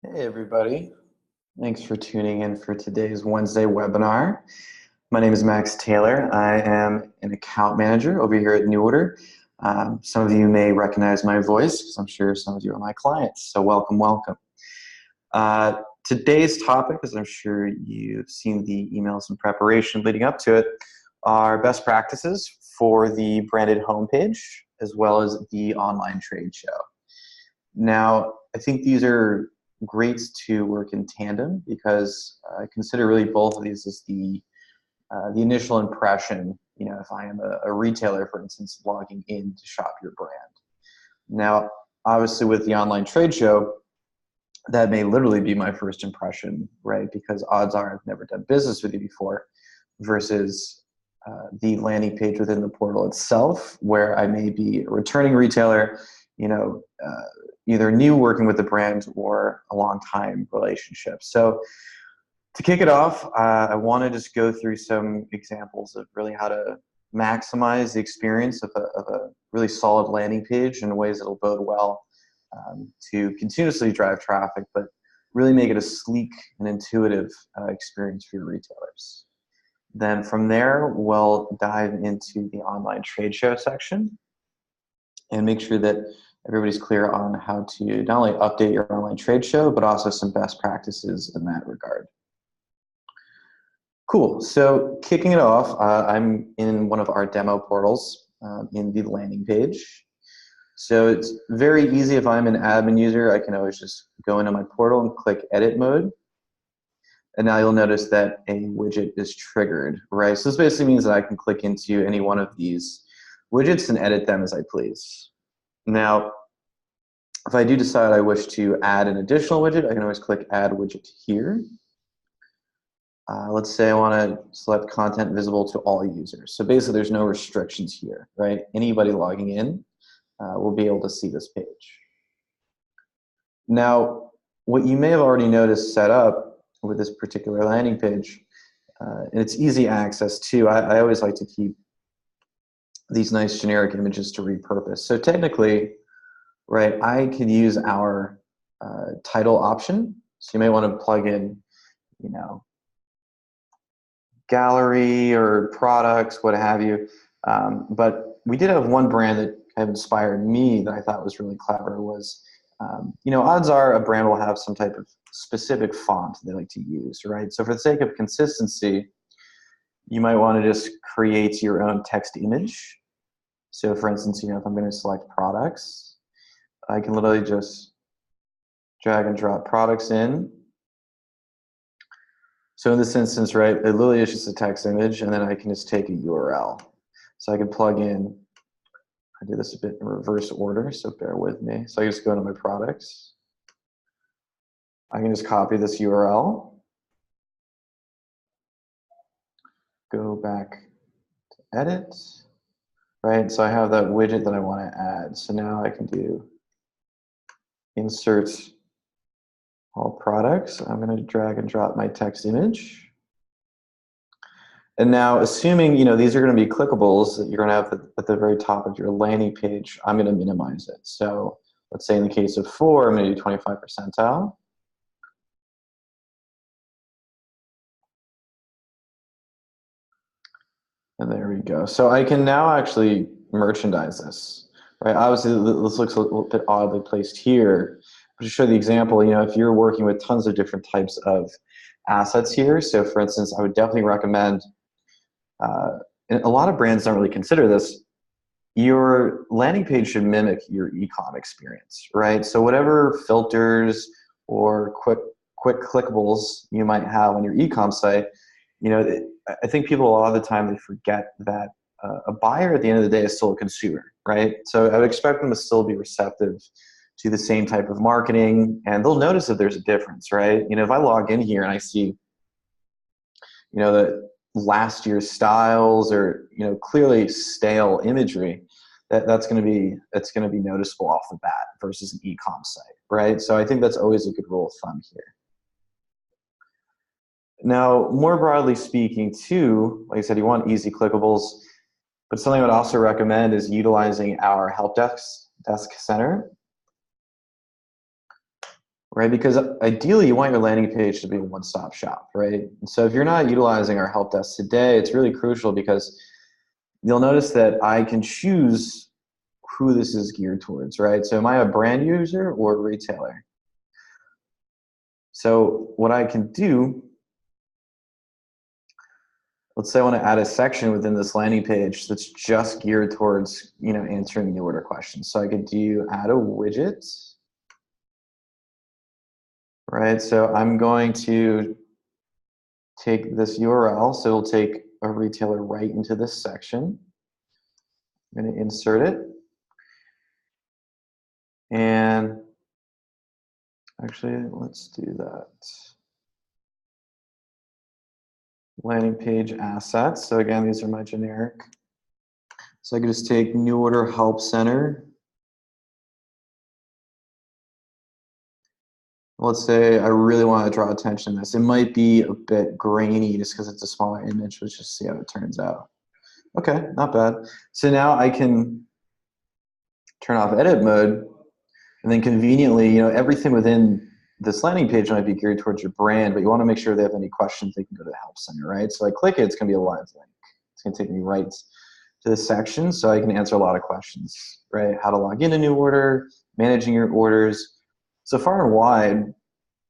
Hey everybody, thanks for tuning in for today's Wednesday webinar. My name is Max Taylor. I am an account manager over here at New Order. Some of you may recognize my voice because I'm sure some of you are my clients, so welcome, welcome. Today's topic, as I'm sure you've seen the emails in preparation leading up to it, are best practices for the branded homepage as well as the online trade show. Now, I think these are great to work in tandem because I consider really both of these as the initial impression. You know, if I am a retailer, for instance, logging in to shop your brand. Now, obviously, with the online trade show, that may literally be my first impression, right? Because odds are I've never done business with you before, versus the landing page within the portal itself, where I may be a returning retailer, you know, either new working with the brand or a long time relationship. So to kick it off, I want to just go through some examples of really how to maximize the experience of a really solid landing page in ways that will bode well to continuously drive traffic, but really make it a sleek and intuitive experience for your retailers. Then from there, we'll dive into the online trade show section and make sure that everybody's clear on how to not only update your online trade show, but also some best practices in that regard. Cool, so kicking it off, I'm in one of our demo portals in the landing page. So it's very easy. If I'm an admin user, I can always just go into my portal and click edit mode. And now you'll notice that a widget is triggered, right? So this basically means that I can click into any one of these widgets and edit them as I please. Now, if I do decide I wish to add an additional widget, I can always click add widget here. Let's say I want to select content visible to all users. So basically there's no restrictions here, right? Anybody logging in will be able to see this page. Now, what you may have already noticed set up with this particular landing page, and it's easy access too. I always like to keep these nice generic images to repurpose. So technically, right, I could use our title option. So you may want to plug in, you know, gallery or products, what have you. But we did have one brand that kind of inspired me that I thought was really clever was, you know, odds are a brand will have some type of specific font they like to use, right? So for the sake of consistency, you might want to just create your own text image. So for instance, you know, if I'm going to select products, I can literally just drag and drop products in. So in this instance, right, it literally is just a text image, and then I can just take a URL. So I can plug in, I did this a bit in reverse order, so bear with me. So I just go into my products. I can just copy this URL, go back to edit, right? So I have that widget that I want to add. So now I can do insert all products. I'm going to drag and drop my text image. And now, assuming, you know, these are going to be clickables that you're going to have at the very top of your landing page, I'm going to minimize it. So let's say in the case of 4, I'm going to do 25 percentile. And there we go. So I can now actually merchandise this, right? Obviously, this looks a little bit oddly placed here. But to show the example, you know, if you're working with tons of different types of assets here, so for instance, I would definitely recommend, and a lot of brands don't really consider this, your landing page should mimic your e-com experience, right? So whatever filters or quick clickables you might have on your e-com site, you know, I think people a lot of the time they forget that a buyer at the end of the day is still a consumer, right? So I would expect them to still be receptive to the same type of marketing, and they'll notice that there's a difference, right? You know, if I log in here and I see, you know, the last year's styles or, you know, clearly stale imagery, that's going to be noticeable off the bat versus an e-com site, right? So I think that's always a good rule of thumb here. Now, more broadly speaking, too, like I said, you want easy clickables, but something I would also recommend is utilizing our help desk center. right? Because ideally you want your landing page to be a one-stop shop, right? And so if you're not utilizing our help desk today, it's really crucial because you'll notice that I can choose who this is geared towards, right? So am I a brand user or a retailer? So what I can do, let's say I want to add a section within this landing page that's just geared towards, answering the order questions. So I could do add a widget, right? So I'm going to take this URL, so it'll take a retailer right into this section. I'm going to insert it. And actually, let's do that. Landing page assets. So again, these are my generic. So I can just take new order help center. Let's say I really want to draw attention to this. It might be a bit grainy just because it's a smaller image. Let's just see how it turns out. Okay, not bad. So now I can turn off edit mode, and then conveniently, everything within this landing page might be geared towards your brand, but you want to make sure they have any questions, they can go to the help center, right? So I click it, it's going to be a live link. It's going to take me right to this section, so I can answer a lot of questions, right? How to log in a new order, managing your orders. So far and wide,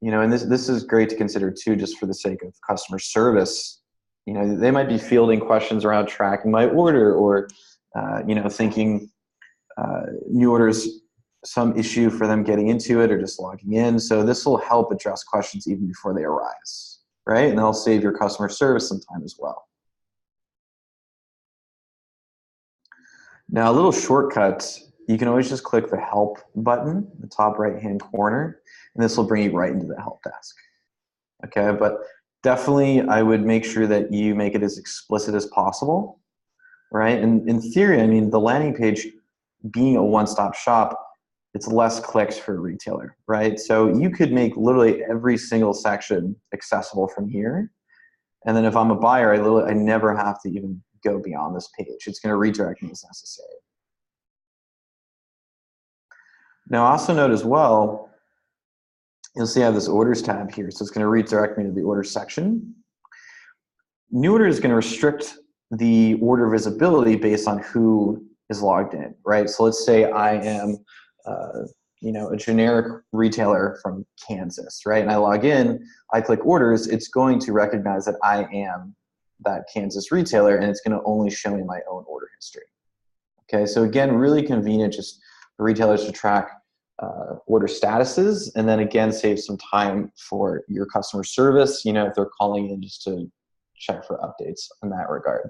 and this is great to consider too, just for the sake of customer service. They might be fielding questions around tracking my order, or thinking new orders some issue for them getting into it or just logging in. So this will help address questions even before they arise, right? And that'll save your customer service some time as well. Now, a little shortcut, you can always just click the help button, the top right-hand corner, and this will bring you right into the help desk. Okay, but definitely I would make sure that you make it as explicit as possible, right? And in theory, I mean, the landing page being a one-stop shop, it's less clicks for a retailer, right? So you could make literally every single section accessible from here. And then if I'm a buyer, I never have to even go beyond this page. It's going to redirect me as necessary. Now also note as well, you'll see I have this orders tab here. So it's going to redirect me to the orders section. New order is going to restrict the order visibility based on who is logged in, right? So let's say I am a generic retailer from Kansas, right? And I log in, I click orders, it's going to recognize that I am that Kansas retailer, and it's going to only show me my own order history. Okay, so again, really convenient just for retailers to track order statuses, and then again, save some time for your customer service, if they're calling in just to check for updates in that regard.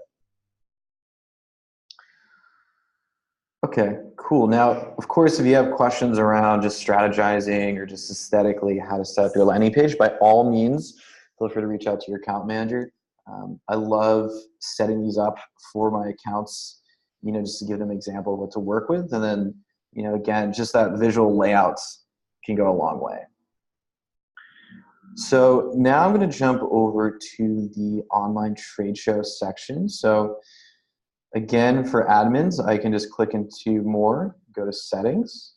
Okay, cool. Now, of course, if you have questions around just strategizing or just aesthetically how to set up your landing page, by all means, feel free to reach out to your account manager. I love setting these up for my accounts, just to give them an example of what to work with. And then, again, just that visual layout can go a long way. So now I'm going to jump over to the online trade show section. So again, for admins, I can just click into more, go to settings.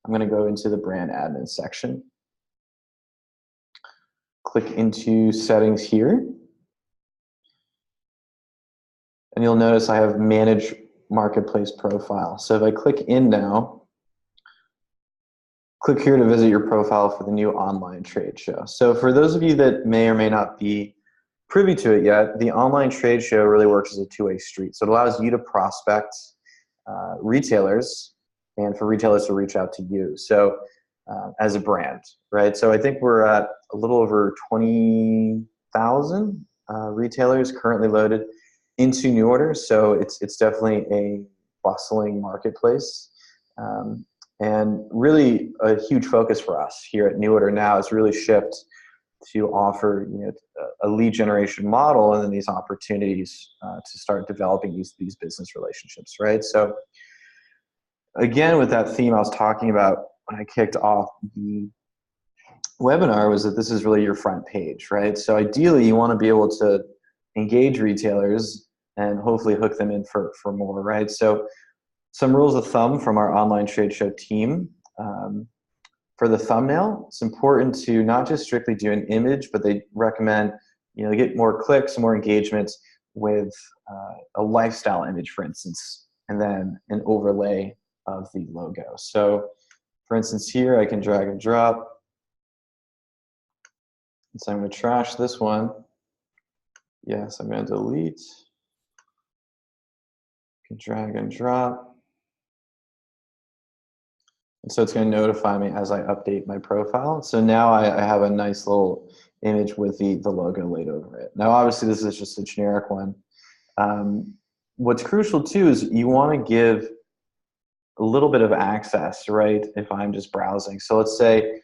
I'm going to go into the brand admin section. Click into settings here. And you'll notice I have manage marketplace profile. So if I click in now, click here to visit your profile for the new online trade show. So for those of you that may or may not be privy to it yet, the online trade show really works as a two-way street. So it allows you to prospect retailers and for retailers to reach out to you. So as a brand, right? So I think we're at a little over 20,000 retailers currently loaded into new orders. So it's definitely a bustling marketplace. And really a huge focus for us here at New Order now is really shift to offer a lead generation model and then these opportunities to start developing these business relationships, right? So again, with that theme I was talking about when I kicked off the webinar was that this is really your front page, right? So ideally you want to be able to engage retailers and hopefully hook them in for more, right? So some rules of thumb from our online trade show team. For the thumbnail, it's important to not just strictly do an image, but they recommend get more clicks, more engagements with a lifestyle image, for instance, and then an overlay of the logo. So, for instance, here I can drag and drop. And so I'm going to trash this one. Yes, I'm going to delete. Can drag and drop. And so it's going to notify me as I update my profile. So now I have a nice little image with the logo laid over it. Now, obviously, this is just a generic one. What's crucial, too, is you want to give a little bit of access, right, if I'm just browsing. So let's say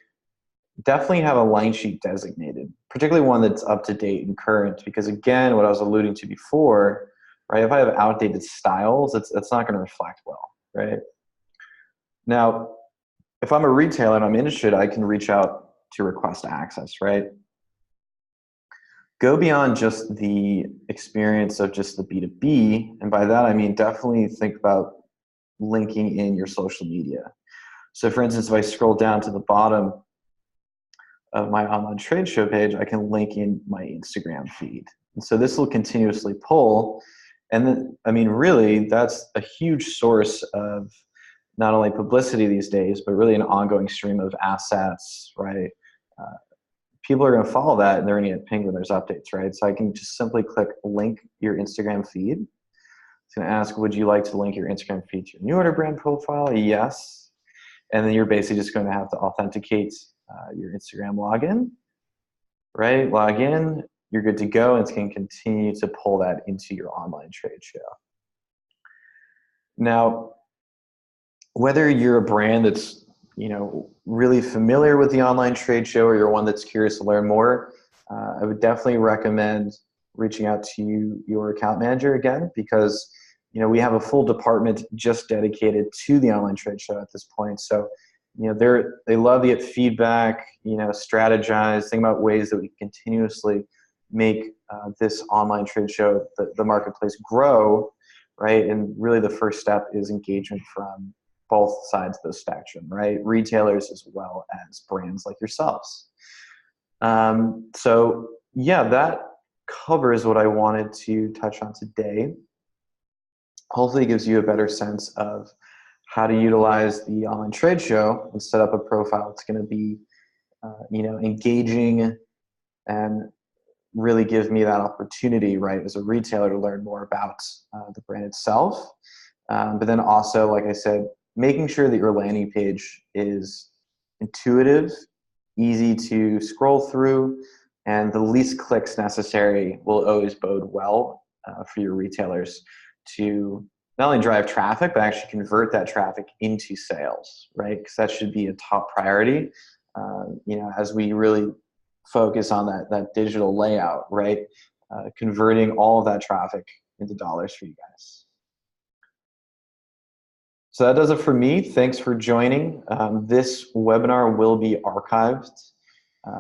definitely have a line sheet designated, particularly one that's up to date and current, because, again, what I was alluding to before, right, if I have outdated styles, that's not going to reflect well, right? Now, if I'm a retailer and I'm interested, I can reach out to request access, right? Go beyond just the experience of just the B2B, and by that I mean definitely think about linking in your social media. So for instance, if I scroll down to the bottom of my online trade show page, I can link in my Instagram feed. And so this will continuously pull, and then, I mean, really, that's a huge source of not only publicity these days, but really an ongoing stream of assets, right? People are going to follow that and they're going to get pinged when there's updates, right? So I can just simply click link your Instagram feed. It's going to ask, would you like to link your Instagram feed to your new order brand profile? Yes. And then you're basically just going to have to authenticate your Instagram login, right? Log in, you're good to go, and it's going to continue to pull that into your online trade show. Now, whether you're a brand that's really familiar with the online trade show, or you're one that's curious to learn more, I would definitely recommend reaching out to your account manager again, because we have a full department just dedicated to the online trade show at this point. So they love to get feedback, strategize, think about ways that we can continuously make this online trade show, the marketplace, grow, right? And really the first step is engagement from both sides of the spectrum, right? Retailers as well as brands like yourselves. So yeah, that covers what I wanted to touch on today. Hopefully it gives you a better sense of how to utilize the online trade show and set up a profile that's going to be engaging and really give me that opportunity, right, as a retailer, to learn more about the brand itself. But then also, like I said, making sure that your landing page is intuitive, easy to scroll through, and the least clicks necessary will always bode well for your retailers to not only drive traffic, but actually convert that traffic into sales, right? Because that should be a top priority, as we really focus on that digital layout, right? Converting all of that traffic into dollars for you guys. So that does it for me. Thanks for joining. This webinar will be archived,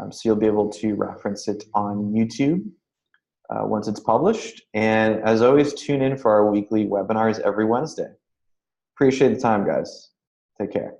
so you'll be able to reference it on YouTube once it's published. And as always, tune in for our weekly webinars every Wednesday. Appreciate the time, guys. Take care.